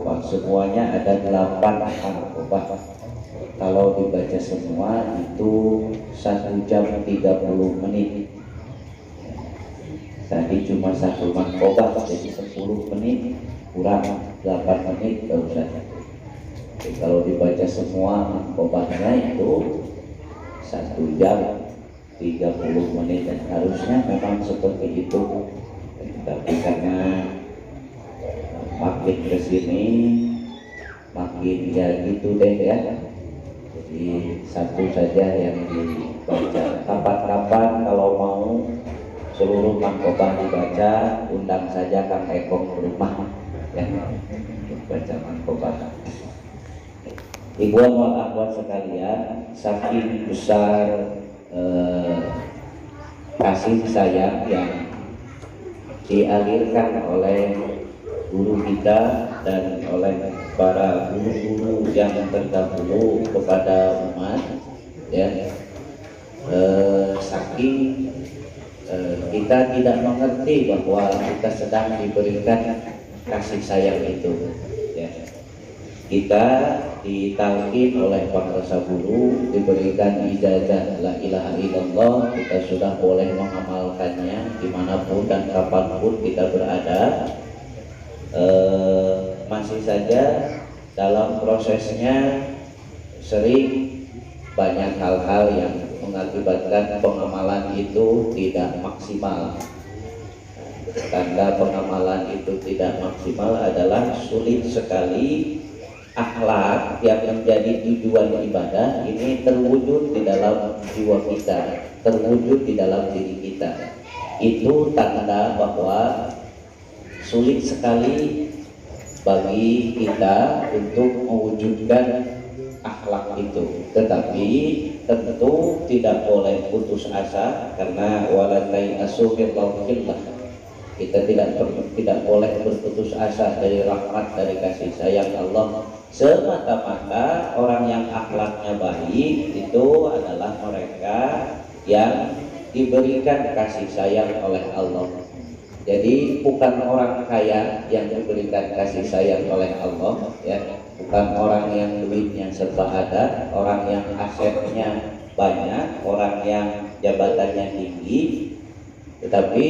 mangkobah. Semuanya ada 8 mangkobah. Kalau dibaca semua itu 1 jam 30 menit. Tadi cuma 1 mangkobah, jadi 10 menit kurang 8 menit Pak Ustaz. Jadi kalau dibaca semua mangkobahnya itu 1 jam 30 menit, dan harusnya memang seperti itu. Tapi karena makin kesini makin ya gitu deh ya, jadi satu saja yang dibaca. Kapan-kapan kalau mau seluruh mangkobah dibaca, undang saja Kang Eko ke rumah ya, baca mangkobah. Ikhwan wal akhwat sekalian, saking besar kasih sayang yang dialirkan oleh guru kita dan oleh para guru-guru yang terdahulu kepada umat ya, saking kita tidak mengerti bahwa kita sedang diberikan kasih sayang itu ya. Kita ditalkin oleh para guru, diberikan ijazah la ilaha illallah, kita sudah boleh mengamalkannya dimanapun dan kapanpun kita berada. Masih saja dalam prosesnya sering banyak hal-hal yang mengakibatkan pengamalan itu tidak maksimal. Tanda pengamalan itu tidak maksimal adalah sulit sekali akhlak yang menjadi tujuan ibadah ini terwujud di dalam jiwa kita, terwujud di dalam diri kita. Itu tanda bahwa sulit sekali bagi kita untuk mewujudkan akhlak itu. Tetapi tentu tidak boleh putus asa, karena walatai asufirlahillah, kita tidak boleh berputus asa dari rahmat, dari kasih sayang Allah. Semata-mata orang yang akhlaknya baik itu adalah mereka yang diberikan kasih sayang oleh Allah. Jadi bukan orang kaya yang diberikan kasih sayang oleh Allah ya, bukan orang yang duitnya serba ada, orang yang asetnya banyak, orang yang jabatannya tinggi. Tetapi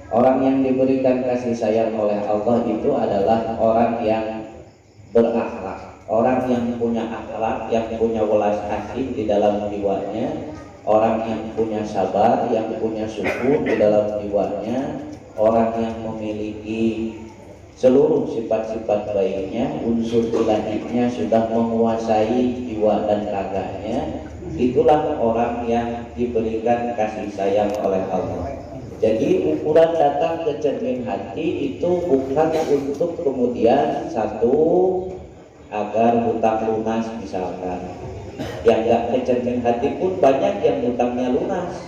orang yang diberikan kasih sayang oleh Allah itu adalah orang yang berakhlak, orang yang punya akhlak, yang punya welas asih di dalam jiwanya, orang yang punya sabar, yang punya syukur di dalam jiwanya, orang yang memiliki seluruh sifat-sifat baiknya, unsur ilahiyahnya sudah menguasai jiwa dan raganya. Itulah orang yang diberikan kasih sayang oleh Allah. Jadi ukuran datang ke cermin hati itu bukan untuk kemudian satu agar hutang lunas misalkan. Yang nggak ke cermin hati pun banyak yang hutangnya lunas.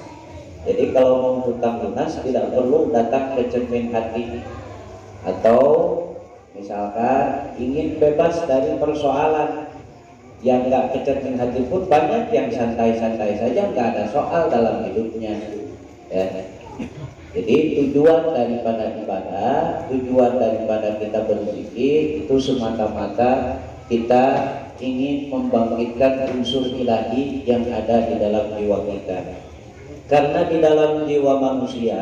Jadi kalau mau hutang lunas tidak perlu datang ke cermin hati. Atau misalkan ingin bebas dari persoalan, yang nggak ke cermin hati pun banyak yang santai-santai saja, nggak ada soal dalam hidupnya ya. Jadi tujuan daripada ibadah, tujuan daripada kita berzikir itu semata-mata kita ingin membangkitkan unsur ilahi yang ada di dalam jiwa kita. Karena di dalam jiwa manusia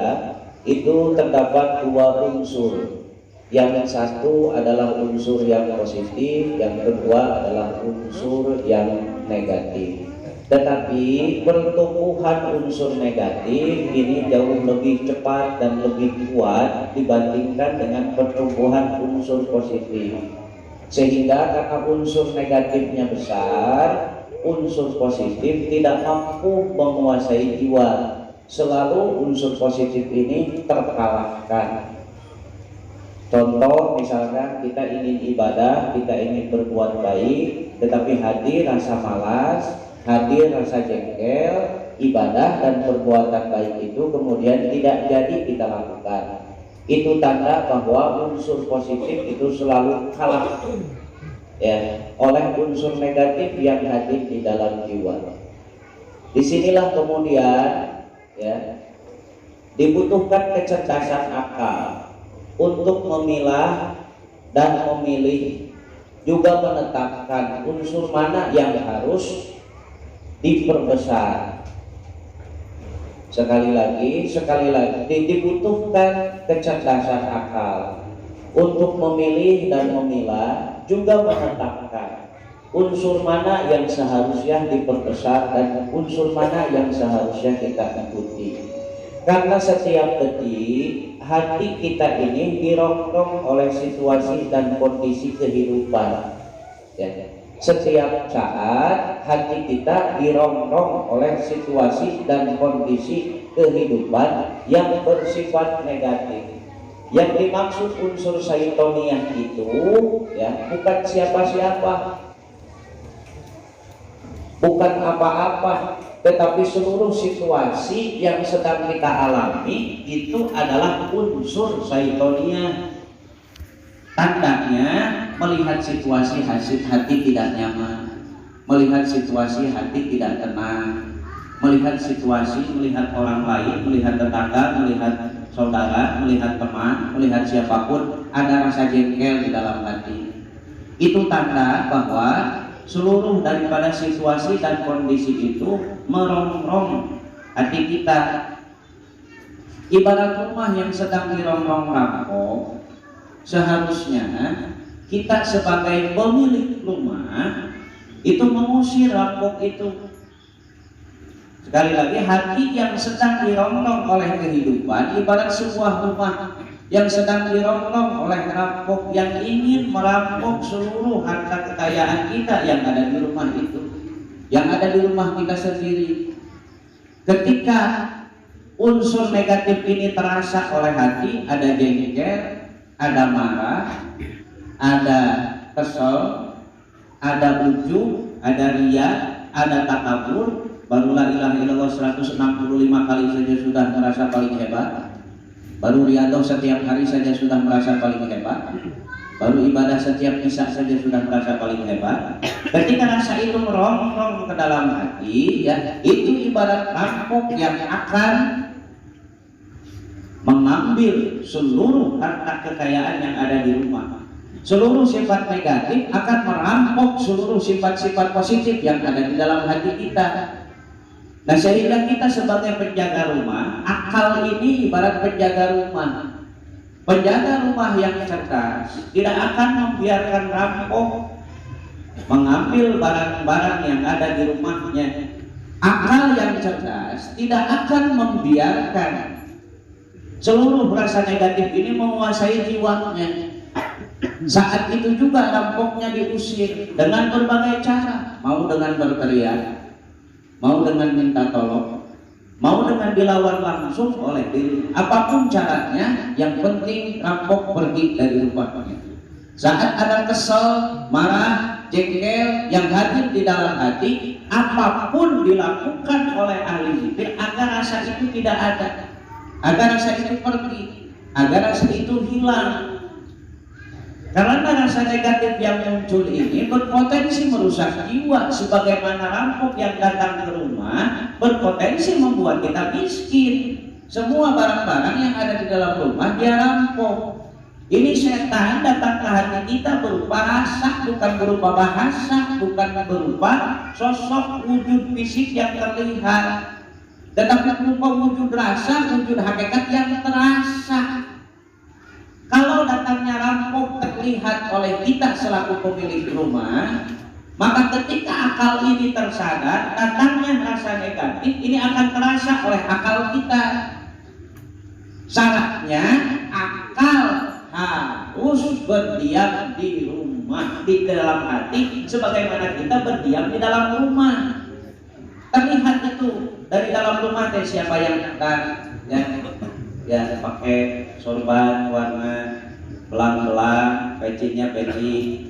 itu terdapat 2 unsur. Yang satu adalah unsur yang positif, yang kedua adalah unsur yang negatif. Tetapi pertumbuhan unsur negatif ini jauh lebih cepat dan lebih kuat dibandingkan dengan pertumbuhan unsur positif. Sehingga karena unsur negatifnya besar, unsur positif tidak mampu menguasai jiwa. Selalu unsur positif ini terkalahkan. Contoh misalkan kita ingin ibadah, kita ingin berbuat baik, tetapi hadir rasa malas, hadir rasa jengkel, ibadah dan perbuatan baik itu kemudian tidak jadi kita lakukan. Itu tanda bahwa unsur positif itu selalu kalah ya oleh unsur negatif yang hadir di dalam jiwa. Disinilah kemudian ya dibutuhkan kecerdasan akal untuk memilah dan memilih, juga menetapkan unsur mana yang harus diperbesar. Sekali lagi dibutuhkan kecerdasan akal untuk memilih dan memilah, juga menetapkan unsur mana yang seharusnya diperbesar dan unsur mana yang seharusnya kita ikuti. Karena setiap detik hati kita ini dirongrong oleh situasi dan kondisi kehidupan, ya. Setiap saat hati kita dirongrong oleh situasi dan kondisi kehidupan yang bersifat negatif. Yang dimaksud unsur syaitoniyah itu, ya, bukan siapa-siapa, bukan apa-apa, tetapi seluruh situasi yang sedang kita alami itu adalah unsur syaitoniyah. Tandanya melihat situasi hati tidak nyaman, melihat situasi hati tidak tenang, melihat situasi, melihat orang lain, melihat tetangga, melihat saudara, melihat teman, melihat siapapun, ada rasa jengkel di dalam hati. Itu tanda bahwa seluruh daripada situasi dan kondisi itu merongrong hati kita. Ibarat rumah yang sedang dirongrong rampok, seharusnya kita sebagai pemilik rumah itu mengusir rampok itu. Sekali lagi, hati yang sedang dirongrong oleh kehidupan ibarat sebuah rumah yang sedang dirongrong oleh rampok yang ingin merampok seluruh harta kekayaan kita yang ada di rumah itu, yang ada di rumah kita sendiri. Ketika unsur negatif ini terasa oleh hati, ada jengkel, ada marah, ada kesel, ada ujub, ada riya, ada takabur. Baru la ilaha illallah 165 kali saja sudah merasa paling hebat. Baru riyadhah setiap hari saja sudah merasa paling hebat. Baru ibadah setiap isya saja sudah merasa paling hebat. Ketika rasa itu merongrong ke dalam hati, ya, itu ibarat rampok yang akan mengambil seluruh harta kekayaan yang ada di rumah. Seluruh sifat negatif akan merampok seluruh sifat-sifat positif yang ada di dalam hati kita. Nah, sehingga kita sebagai penjaga rumah, akal ini ibarat penjaga rumah. Penjaga rumah yang cerdas tidak akan membiarkan rampok mengambil barang-barang yang ada di rumahnya. Akal yang cerdas tidak akan membiarkan seluruh rasa negatif ini menguasai jiwanya. Saat itu juga rampoknya diusir dengan berbagai cara, mau dengan berteriak, mau dengan minta tolong, mau dengan dilawan langsung oleh diri. Apapun caranya, yang penting rampok pergi dari rumahnya. Saat ada kesel, marah, jengkel yang hadir di dalam hati, apapun dilakukan oleh ahli zikir agar rasa itu tidak ada, agar rasa itu pergi, agar rasa itu hilang. Karena rasa negatif yang muncul ini berpotensi merusak jiwa, sebagaimana rampok yang datang ke rumah berpotensi membuat kita miskin. Semua barang-barang yang ada di dalam rumah dia rampok. Ini setan datang ke hati kita berupa rasa, bukan berupa bahasa, bukan berupa sosok wujud fisik yang terlihat, tetapi berupa wujud rasa, wujud hakikat yang terasa. Kalau datangnya rampok terlihat oleh kita selaku pemilik rumah, maka ketika akal ini tersadar, datangnya rasa negatif ini akan terasa oleh akal kita. Syaratnya akal harus berdiam di rumah, di dalam hati, sebagaimana kita berdiam di dalam rumah. Terlihat itu dari dalam rumah, siapa yang akan ya pakai sorban warna belang-belang, pecinya peci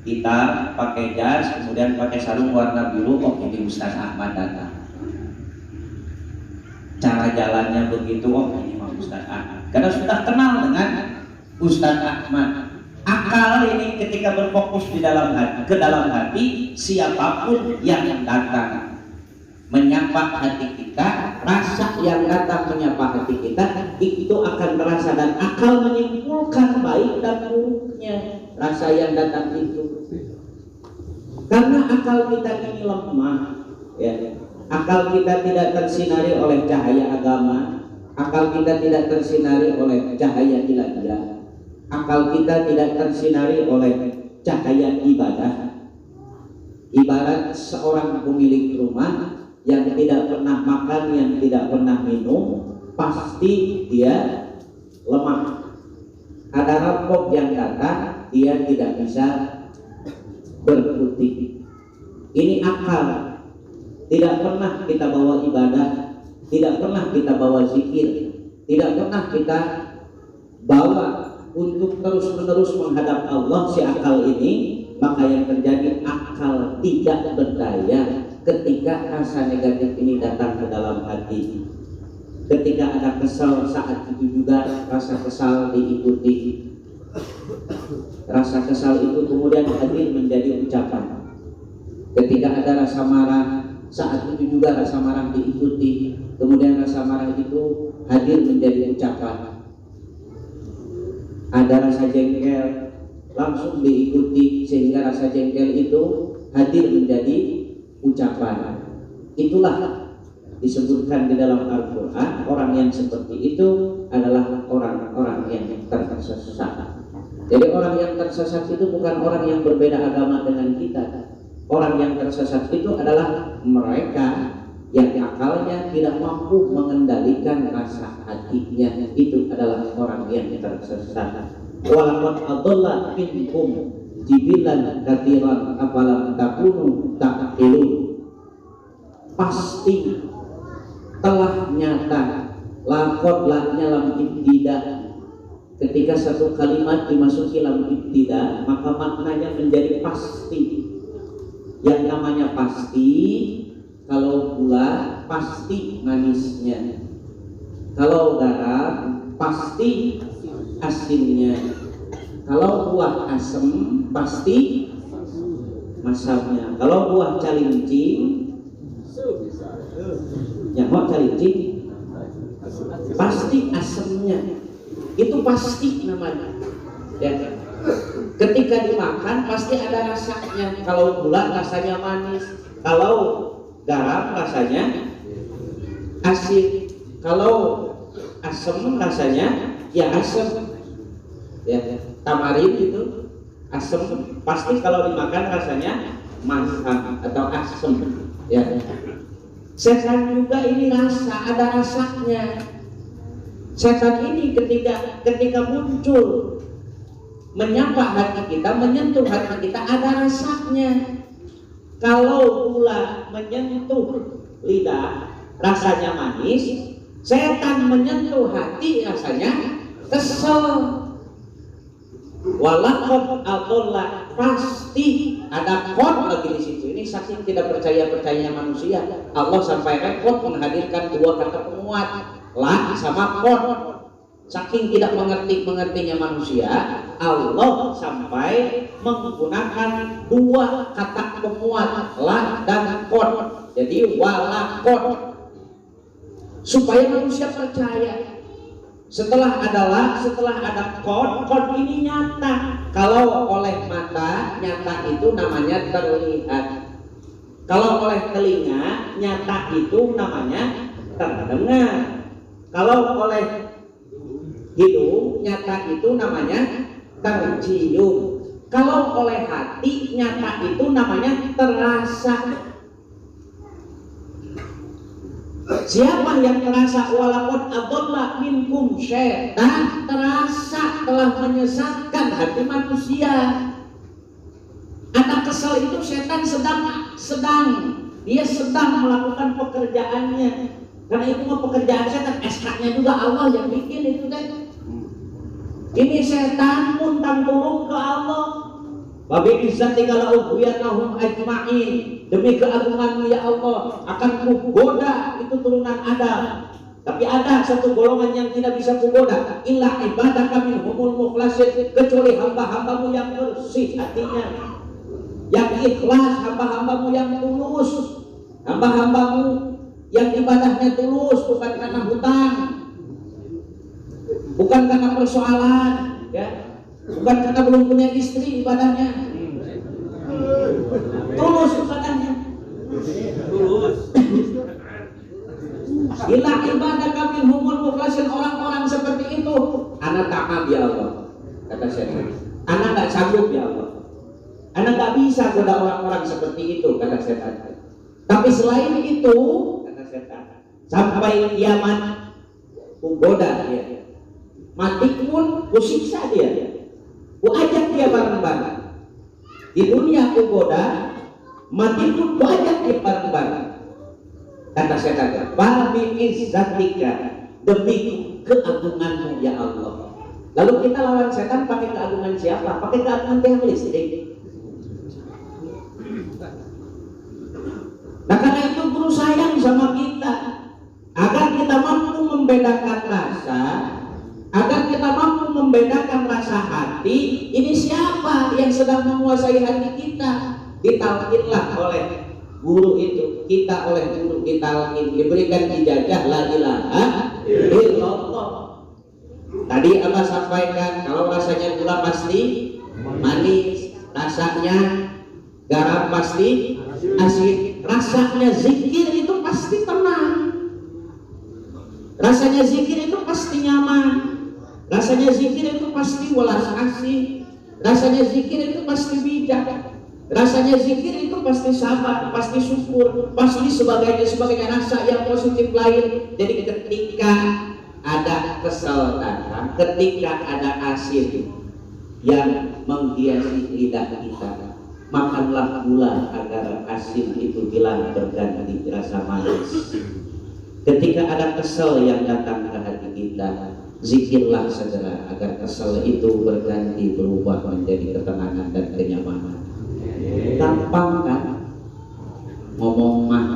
hitam, pakai jas, kemudian pakai sarung warna biru. Oh, ini Ustaz Ahmad datang. Cara jalannya begitu, oh ini mah Ustaz Ahmad, karena sudah kenal dengan Ustaz Ahmad. Akal ini ketika berfokus di dalam hati, ke dalam hati, siapapun yang datang menyapa hati kita, rasa yang datang menyapa hati kita itu akan terasa dan akal menyimpulkan baik dan buruknya. rasa yang datang itu? Karena akal kita ini lemah, ya. Akal kita tidak tersinari oleh cahaya agama, akal kita tidak tersinari oleh cahaya ilahiyah, akal kita tidak tersinari oleh cahaya ibadah. Ibarat seorang pemilik rumah yang tidak pernah makan, yang tidak pernah minum, pasti dia lemah. Ada rampok yang datang, dia tidak bisa berkutik. Ini akal. Tidak pernah kita bawa ibadah, tidak pernah kita bawa zikir, tidak pernah kita bawa untuk terus-menerus menghadap Allah si akal ini. Maka yang terjadi, akal tidak berdaya ketika rasa negatif ini datang ke dalam hati. Ketika ada kesal, saat itu juga rasa kesal diikuti. Rasa kesal itu kemudian hadir menjadi ucapan. Ketika ada rasa marah, saat itu juga rasa marah diikuti, kemudian rasa marah itu hadir menjadi ucapan. Ada rasa jengkel, langsung diikuti, sehingga rasa jengkel itu hadir menjadi ucapan. Itulah disebutkan di dalam Al-Quran, orang yang seperti itu adalah orang-orang yang tersesat. Jadi orang yang tersesat itu bukan orang yang berbeda agama dengan kita. Orang yang tersesat itu adalah mereka yang akalnya tidak mampu mengendalikan rasa hatinya. Itu adalah orang yang tersesat. Walaqad adalla minkum jibilan katsiran afalam takunu ta'qilun. Pasti telah nyata, laqad laknya lam ibtida. Ketika satu kalimat dimasuki lam ibtida, maka maknanya menjadi pasti. Yang namanya pasti, kalau gula pasti manisnya, kalau garam pasti asinnya, kalau buah asem pasti masamnya, kalau buah calincing, nyamuk calincing pasti asemnya. Itu pasti namanya, ya. Ketika dimakan pasti ada rasanya. Kalau gula rasanya manis, kalau garam rasanya asin, kalau asam rasanya ya asam, ya. Tamarin itu asam, pasti kalau dimakan rasanya masam atau asam, ya. Setan juga ini ada rasanya. Setan ini ketika muncul menyapa hati kita, menyentuh hati kita, ada rasanya. Kalau gula menyentuh lidah rasanya manis, setan menyentuh hati rasanya kesel. Walaqad adalla, pasti ada qad lagi di situ. Ini saking tidak percayanya manusia, Allah sampai repot menghadirkan dua kata penguat, la sama qad. Saking tidak mengertinya manusia, Allah sampai menggunakan dua kata penguat, la dan qad. Jadi walaqad, supaya manusia percaya. Setelah ada la, setelah ada qad ini nyata. Kalau oleh mata, nyata itu namanya terlihat. Kalau oleh telinga, nyata itu namanya terdengar. Kalau oleh hidung, nyata itu namanya tercium. Kalau oleh hati, nyata itu namanya terasa. Siapa yang terasa? Walaqad adalla minkum, syaitan terasa, telah menyesatkan hati manusia. Anak kesal itu setan dia sedang melakukan pekerjaannya. Karena itu mau pekerjaan setan, SK-nya juga Allah yang bikin itu kan. Ini setan muntang turun ke Allah. Babi izzatika la ughwiyannahum ajma'in. Demi keagunganmu ya Allah, akan kugoda itu turunan Adam. Tapi ada satu golongan yang tidak bisa kugoda, illa ibadaka minhumul mukhlasin, kecuali hamba-hambamu yang bersih hatinya, yang ikhlas, hamba-hambamu yang tulus, hamba-hambamu yang ibadahnya tulus, bukan karena hutang, bukan karena persoalan, ya. Bukan karena belum punya istri ibadahnya. Tulus ibadahnya. Ila ibadah kami humul mukhlasin, orang-orang seperti itu anak takab ya Allah, kata syaitan. Anak gak sanggup ya Allah, anak gak bisa goda orang-orang seperti itu, kata syaitan. Tapi selain itu, kata syaitan, sampai kiamat ku goda dia, mati pun ku siksa dia, ku ajak dia bareng-bareng. Di dunia ku goda, mati pun ku ajak dia bareng-bareng. Kata syaitan, "Babi izzatika," demi keagunganmu ya Allah. Lalu kita lawan setan pakai keagungan siapa? Pakai keagungan tiang listrik. Nah karena itu guru sayang sama kita, agar kita mampu membedakan rasa, agar kita mampu membedakan rasa hati. Ini siapa yang sedang menguasai hati kita? Ditalkinlah oleh guru itu, kita oleh guru ditalkin, diberikan ijazah la ilaha illallah. Tadi Allah sampaikan kalau rasanya gula pasti manis, rasanya garam pasti asin, rasanya zikir itu pasti tenang, rasanya zikir itu pasti nyaman, rasanya zikir itu pasti welas asih, rasanya zikir itu pasti bijak, rasanya zikir itu pasti sabar, pasti syukur, pasti sebagainya rasa yang positif lain. Jadi ketika ada kesel datang, ketika ada asin yang menghiasi lidah kita, makanlah gula agar asin itu hilang berganti rasa manis. Ketika ada kesel yang datang ke hati kita, zikirlah segera agar kesel itu berganti berubah menjadi ketenangan dan kenyamanan. Gampang kan ngomong mah.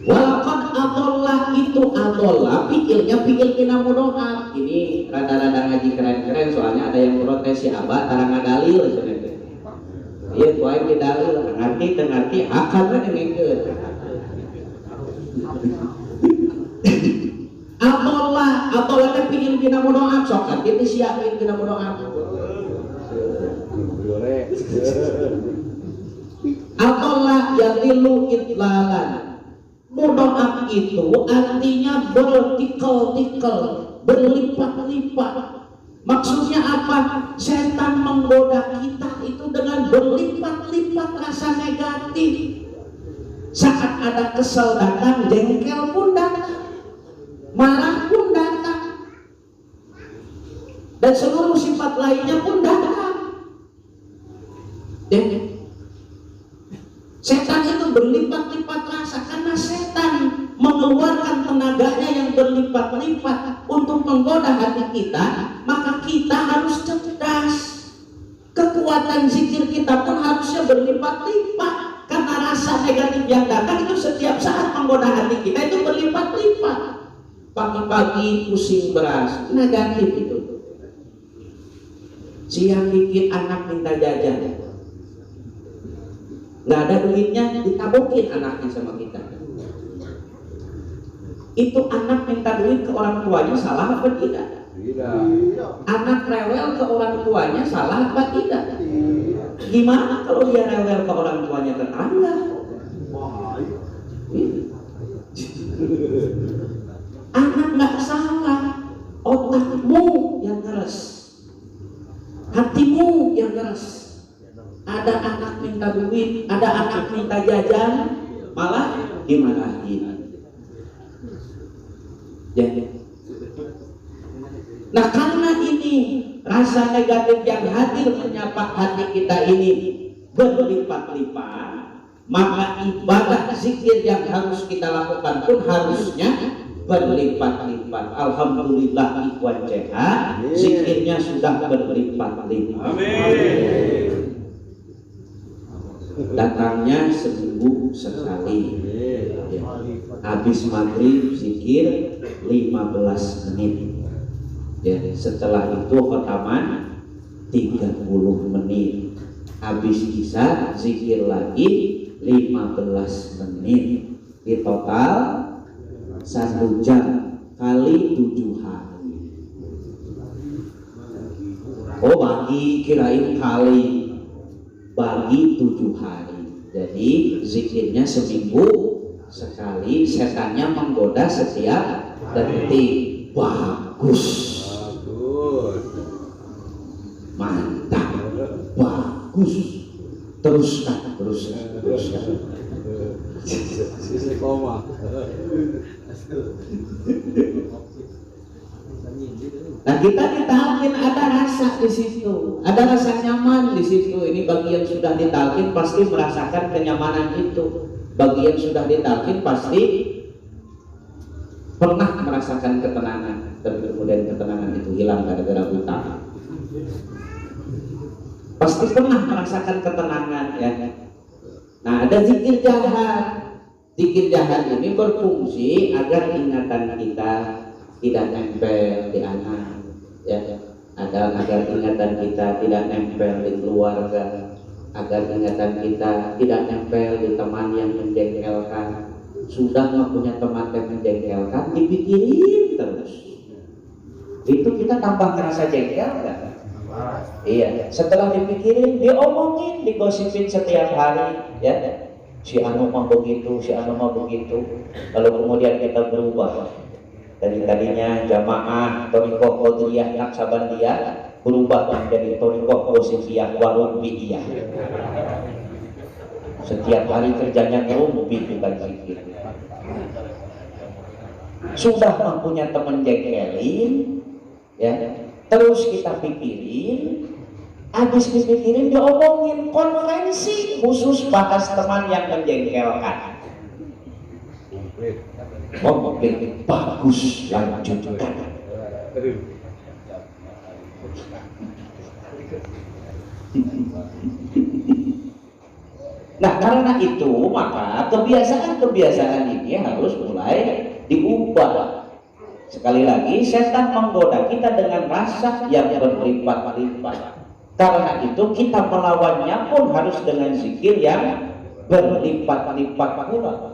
Walaupun adollah itu adollah, pikirnya pikir kina mudoa. Ini rada-rada ngaji keren-keren, soalnya ada yang protes si abah tarang ngadalil sebenarnya. Iya, kuai di dalil, ngerti akan dengekeun. Atollah teh pikir kina mudoa, sok kitu siapin kina mudoa. Atollah yadilu itlalan. Mudoa itu artinya bertikel-tikel, berlipat-lipat. Maksudnya apa? Setan menggoda kita itu dengan berlipat-lipat rasa negatif. Saat ada kesel datang, jengkel pun datang, marah pun datang, dan seluruh sifat lainnya pun datang. Setan itu berlipat-lipat rasa karena setan mengeluarkan tenaganya yang berlipat-lipat untuk menggoda hati kita. Maka kita harus cerdas. Kekuatan zikir kita pun harusnya berlipat-lipat, karena rasa negatif yang datang itu setiap saat menggoda hati kita itu berlipat-lipat. Pagi-pagi pusing beras, negatif itu. Siang dikit anak minta jajan, nggak ada duitnya, ditabokin anaknya sama kita. Itu anak minta duit ke orang tuanya salah apa tidak? Tidak. Anak rewel ke orang tuanya salah apa tidak? Gimana kalau dia rewel ke orang tuanya tetangga? Anak nggak salah, otakmu yang keras, hatimu yang keras. Ada anak minta duit, ada anak minta jajan, malah dimarahin. Ya. Nah karena ini rasa negatif yang hadir menyapa hati kita ini berlipat-lipat, maka ibadah zikir yang harus kita lakukan pun harusnya berlipat-lipat. Alhamdulillah ikhwan CH, zikirnya sudah berlipat-lipat. Amin. Datangnya seminggu sekali, habis maghrib zikir 15 menit, ya. Setelah itu khotaman 30 menit, habis isya zikir lagi 15 menit, di total 1 jam kali 7 hari. Oh, bagi, kirain kali, bagi 7 hari. Jadi zikirnya seminggu sekali, setannya menggoda setiap detik. Bagus, mantap, bagus. Teruskan. Nah, kita ditalkin ada rasa di situ, ada rasa nyaman di situ. Ini bagi yang sudah ditalkin pasti merasakan kenyamanan itu. Bagi yang sudah ditalkin pasti pernah merasakan ketenangan, tapi kemudian ketenangan itu hilang gara-gara buta. Pasti pernah merasakan ketenangan, ya. Nah, ada zikir jahat. Zikir jahat ini berfungsi agar ingatan kita tidak nempel di anak, ya. Agar ingatan kita tidak nempel di keluarga, agar ingatan kita tidak nempel di teman yang menjengkelkan. Sudah nggak punya teman yang menjengkelkan, dipikirin terus. Itu kita tambah ngerasa jengkel kan? Iya. Setelah dipikirin, diomongin, digosipin setiap hari, ya. Si anu mah begitu, si anu mah begitu. Lalu kemudian kita berubah. Dari tadinya jamaah Thariqah Qadiriyah Naksabandiyah berubah menjadi Thariqah Qadiriyah Warubiyah. Setiap hari kerjanya ngerumpi bukan zikir. Sudah mempunyai teman jengkelin, ya. Terus kita pikirin, habis dipikirin diomongin, konferensi khusus bahas teman yang menjengkelkan. Oke, bagus, lanjutkan. Nah, karena itu maka kebiasaan ini harus mulai diubah. Sekali lagi, setan menggoda kita dengan rasa yang berlipat-lipat. Karena itu kita melawannya pun harus dengan zikir yang berlipat-lipat pula.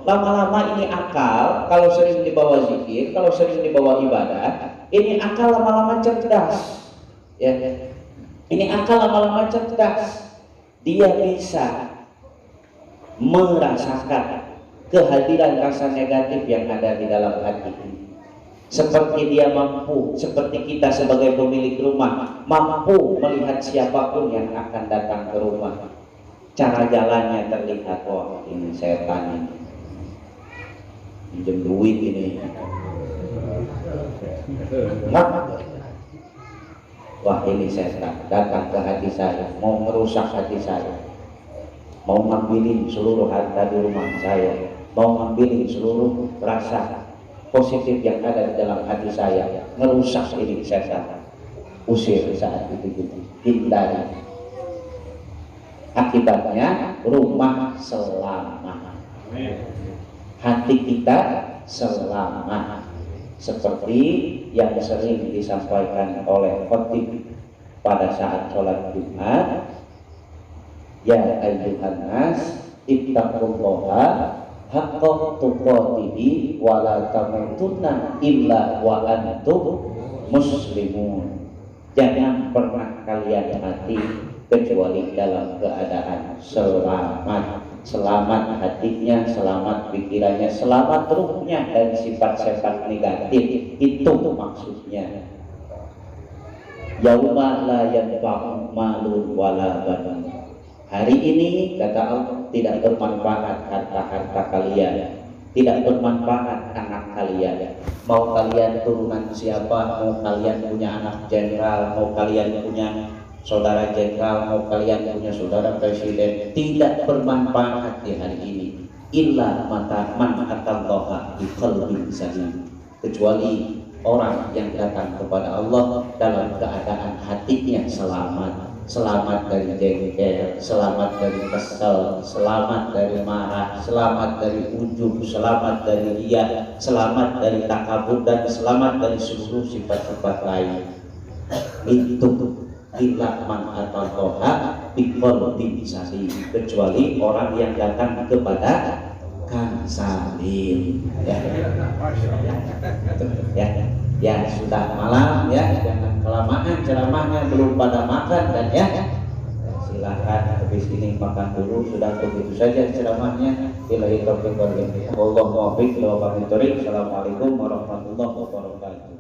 Lama-lama ini akal, kalau sering dibawa zikir, kalau sering dibawa ibadah, ini akal lama-lama cerdas, ya. Ini akal lama-lama cerdas. Dia bisa merasakan kehadiran rasa negatif yang ada di dalam hati. Seperti dia mampu, seperti kita sebagai pemilik rumah mampu melihat siapapun yang akan datang ke rumah. Cara jalannya terlihat, wah ini setan ini, pinjam duit ini. Wah ini setan datang ke hati saya, mau merusak hati saya, mau ngambilin seluruh harta di rumah saya, mau ngambilin seluruh rasa positif yang ada di dalam hati saya, merusak ini setan. Usir saat itu, hindari. Akibatnya rumah selamat, hati kita selamat. Seperti yang sering disampaikan oleh khotib pada saat sholat Jumat, ya ayyuhan nas ittaqullaha haqqa tuqatih wa la tamutunna illa wa antum muslimun. Jangan pernah kalian mati kecuali dalam keadaan selamat. Selamat hatinya, selamat pikirannya, selamat ruhnya dari sifat-sifat negatif. Itu maksudnya. Yauma la yanfa'u malun wala banun. Hari ini kata Allah tidak bermanfaat harta-harta kalian, tidak bermanfaat anak kalian. Mau kalian turunan siapa, mau kalian punya anak jenderal, mau kalian punya saudara jenderal, mau kalian punya saudara presiden, tidak bermanfaat di hari ini. Illa mata man atallaha bi qalbin salim, kecuali orang yang datang kepada Allah dalam keadaan hatinya selamat. Selamat dari jengkel, selamat dari kesel, selamat dari marah, selamat dari ujub, selamat dari riya, selamat dari takabur, dan selamat dari seluruh sifat-sifat lain. Itu illa man atallaha biqalbin salim, kecuali orang yang datang kepada Kang Salim. Ya sudah malam ya, jangan kelamaan ceramahnya, belum pada makan dan ya silahkan habis ini makan dulu. Sudah begitu saja ceramahnya. Billahi taufiq wal hidayah. Wallahu muwaffiq ila aqwamit thoriq. Assalamualaikum warahmatullahi wabarakatuh.